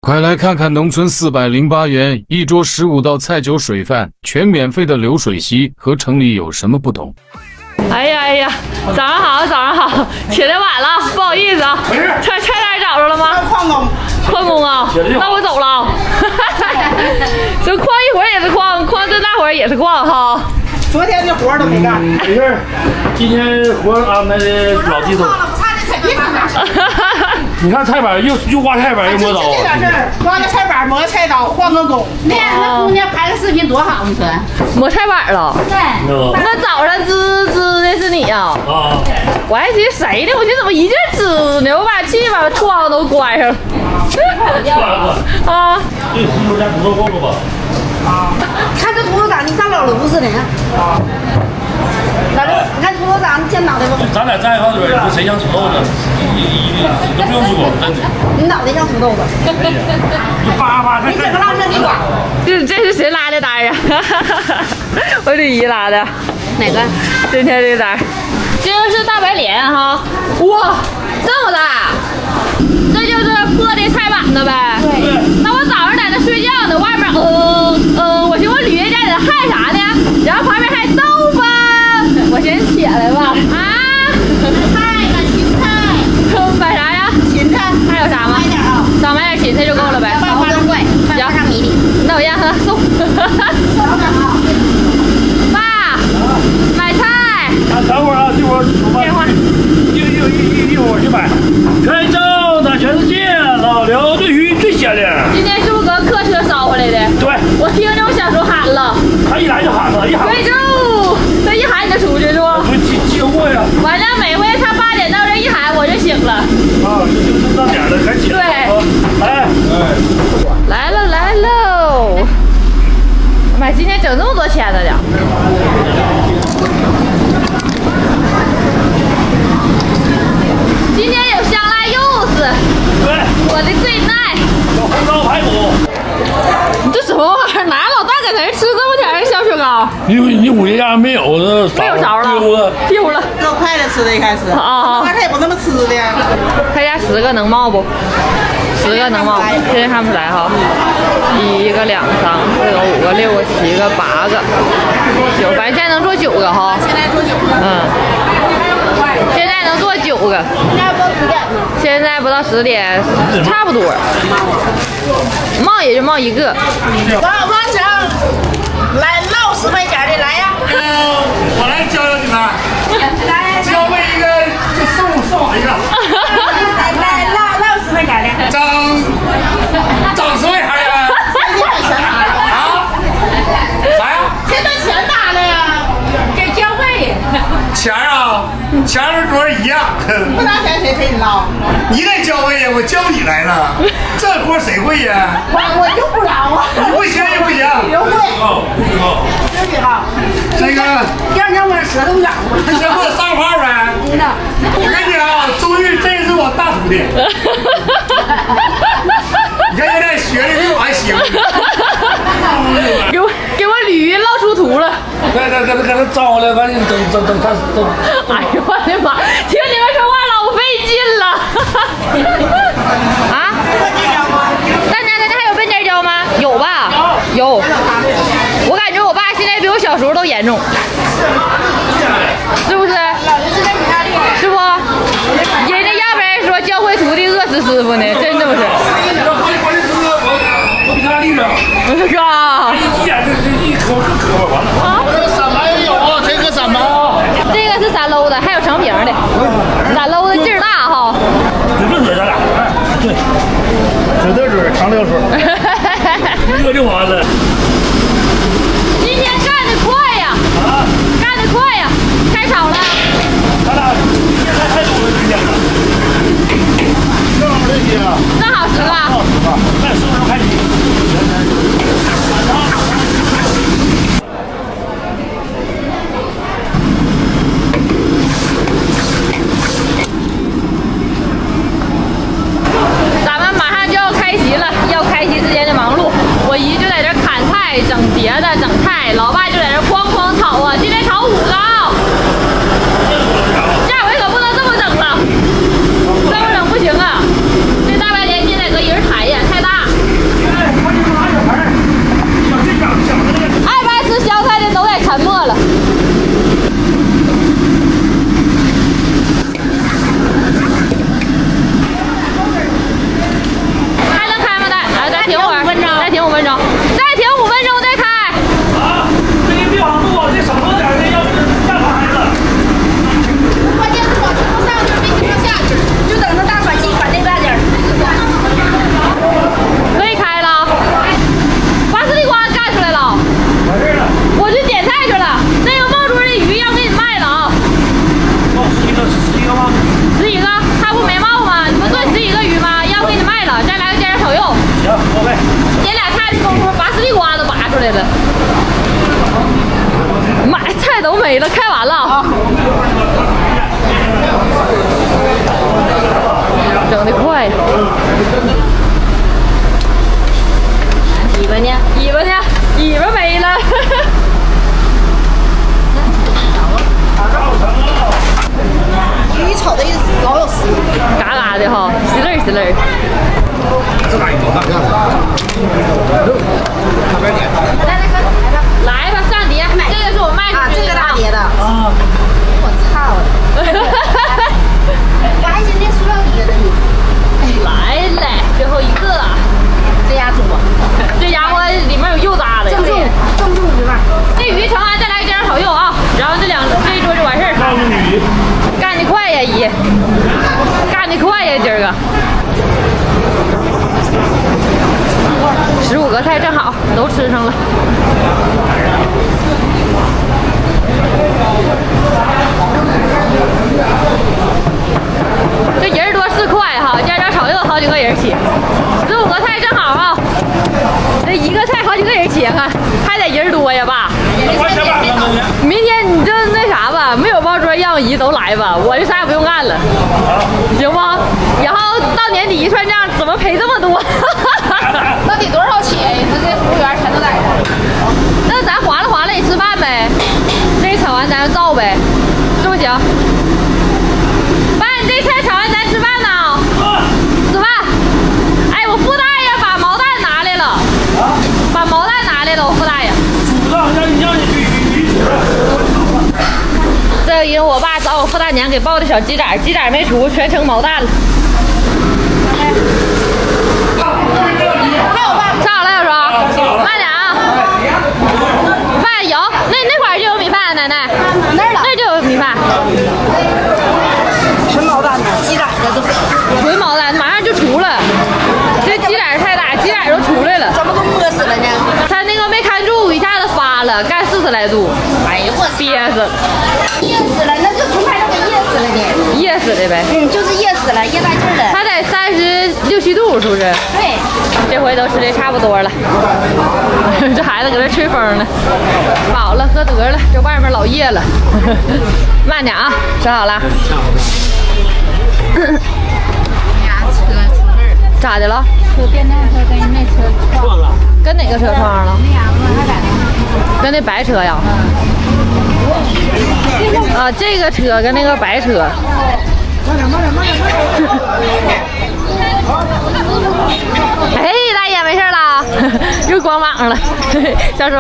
快来看看农村408元一桌15道菜酒水饭，全免费的流水席和城里有什么不同？哎呀，早上好，早上好，起来晚了，不好意思啊。菜单找着了吗？矿工啊，那我走了。这矿一会儿也是矿这大会儿也是矿哈。昨天这活都没干。没事，今天活安排的老集中。你看菜板又刮菜板又磨刀。这点事儿，刮个菜板磨个菜刀，换个工。那姑娘拍个视频多好，你说？磨菜板了。对。那早上滋的是你呀？啊。我还寻思谁呢？我寻思怎么一阵滋呢？我把气把窗都关上了。啊。这石头家土豆够了吧？啊。看这土豆长，你像老炉似的。啊。咋的？你看土豆长，见脑袋不？咱俩站一块堆，谁像土豆子？都不用说，真的。你脑袋像土豆子。你扒扒看。你整个拉面地瓜。这是谁拉的单呀？我李姨拉的。哪个？今天这个单。这就是大白莲哈。哇，这么大！这就是破的菜板子呗。对。那我早上在那睡觉呢，外面我寻思我吕家在那害啥呢？然后旁边还豆腐。我先起来吧。啊！菜呢？芹菜。买啥呀？芹菜。还有啥吗？买点啊。少买点芹菜就够了呗。包装贵，卖不上米里。那我让他送。少点啊。爸，买菜。等会儿啊，一会儿电话。一会儿去买。开张咱全世界老刘对鱼最鲜亮。今天是不是搁客车捎回来的？对。我听着我小时候喊了。他一来就喊了，一喊。贵州，他一喊你就出去是不？我接货呀。完了，每回他8点到这一喊我就醒了。啊，就到点了，赶紧。对。来喽！妈，今天整这么多签子的。今天有香辣柚子。对。我的最爱。有红烧排骨。你这什么玩意儿？哪老大搁那吃这么点小雪糕？你五爷家没有这没有勺了，丢了。搁筷子吃的一开始。啊。他也不那么吃的。他家10个能冒不？10个能冒，现在看不出来哈。1个、2个、3个、4个、5个、6个、7个、8个、9，反正现在能做9个哈。现在做9个。现在能做9个。现在不到10点，差不多。冒也就冒1个。王成，来唠10块钱的来呀！我来教教你们。来，教会一个就送我一个。来唠10块钱的。整10块钱的。啊？啥呀？现在钱哪了呀？给交费。钱啊，钱跟桌一样。不拿钱谁陪你唠？你得教会呀，我教你来了。这活谁会呀？我就不饶啊！你不行也不行。刘慧，刘宇浩，这个让我舌头痒了。先给我上炮呗。我跟你讲啊，周玉这是我大徒弟。你看现在学的比我还行。给我鲤鱼捞出图了。给他招回来，完了整他。哎呦我的妈！听你们说话老费劲了。啊？大家还有笨尖椒吗？有吧？有。我感觉我爸现在比我小时候都严重，是不是？是不？人家要不然说教会徒弟饿死师傅呢，真的不是。我比他厉害。我靠！一眼就一口完了。啊？这个什么也有啊，这个什么？这个是3搂的，还有成瓶的。3搂的劲儿大哈。嘴对嘴，咱俩。对。嘴对嘴，长流水。热就完了。今天干得快呀！啊！干得快呀！开炒了。咱俩现在太多了，今天。正好这些啊。正好10个。再收拾开机。咱们马上就要开席了，要开席之前的忙碌，我姨就在这砍菜、整碟子、整菜，老爸就在这哐哐炒啊，今天炒5个啊，下回可不能这么整了，这么整不行啊！这大白莲现在搁一人抬呀，太大。停会儿，再停5分钟，再停5分钟再开。啊，这个别往路，这少说点的，要不干啥呀？关键是我停不上去，没停下去，就等着大喘气喘那半点。可以开了，巴斯地瓜干出来了，完事了。我去捡菜去了。那个冒珠的鱼要给你卖了啊11个吗？11个，他不没冒吗？你不炖11个鱼吗？要给你卖了，再来个加点炒肉。行，OK。捡俩菜的功夫，巴斯地瓜都拔出来了。妈，菜都没了，开完了啊！整得快呀！尾巴呢？尾巴呢？尾巴没了。鱼炒的老有食欲，嘎嘎的哈，吸溜吸溜。来吧，上碟，这个是我卖出去的。这个大碟的。啊。我操！我还寻思塑料碟的呢。来嘞，最后一个，这家多，这家伙里面有肉渣的。正宗鱼吧。这鱼盛完再来个加点炒肉啊，然后这一桌就完事儿。告诉你，干得快呀，姨，干得快呀，今儿个。15个菜正好都吃上了。这人多4块哈，加点炒肉好几个人起，15个菜正好啊。这一个菜好几个人起啊，还得人多呀爸。明天你就那啥吧，没有包桌让我姨都来吧，我就啥也不用干了，行不？然后到年底一算账，怎么赔这么多？那得多少钱？这些服务员全都在这。那咱划了也吃饭呗，这炒完咱就照呗，是不行？爸，你这菜炒完咱吃饭呢？吃饭。哎，我傅大爷把毛蛋拿来了，把毛蛋拿来了，我傅大爷。让你去鱼池。这因为我爸找我傅大娘给抱的小鸡仔，鸡仔没出，全成毛蛋了。还有饭上好了，有说慢点啊。饭有，那块儿就有米饭，奶奶那儿了，那就有米饭。纯毛蛋的，鸡仔的都纯毛蛋马上就出了，这鸡仔太大，鸡仔都出来了。怎么都饿死了呢？他那个没看住，一下子发了，干40来度，哎呦我憋死了，噎死了，那就纯拍都给噎死了呢。噎死的呗。就是噎死了，噎带劲儿了。他得36、7度，是不是？对，这回都吃的差不多了。这孩子搁这吹风呢，饱了喝得了，这外面老热了。慢点啊，吃好了。咋的了？车电动车跟那车撞了。跟哪个车撞上了？那样子还在那。跟那白车呀？啊，这个车跟那个白车。哎，大爷没事了，又光膀上了。小叔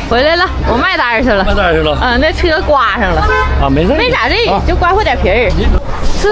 回来了，我卖单去了。卖单去了。那车刮上了。啊，没事。没咋地，就刮破点皮儿。吃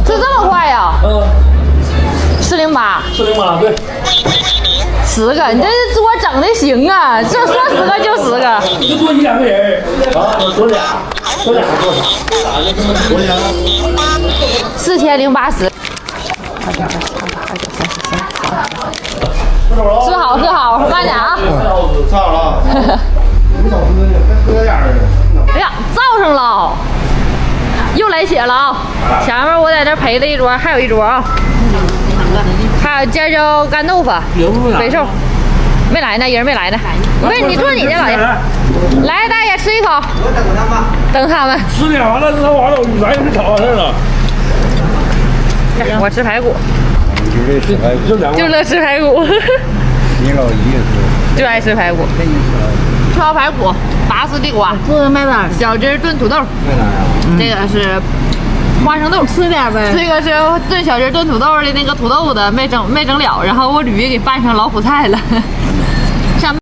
这么快呀？408。408，对。10个，你这桌整的行啊，这说10个就10个。就多1、2个人。啊，多俩多啥？4080。吃好，慢点啊。咋了？喝点儿。哎呀，造上了，又来血了啊！前面我在这陪的一桌，还有一桌啊。还有尖椒干豆腐，肥瘦，没来呢，人没来呢。不是你坐你的老爷，来大爷吃一口。等他们。10点完了，那完了，来就炒完事了。我吃排骨。就乐吃排骨。你老姨就爱吃排骨。烧排骨，拔丝地瓜，卖哪儿？小鸡炖土豆。这个是花生豆，吃点呗。这个是炖小鸡炖土豆的那个土豆子，没整了，然后我捋给拌成老虎菜了。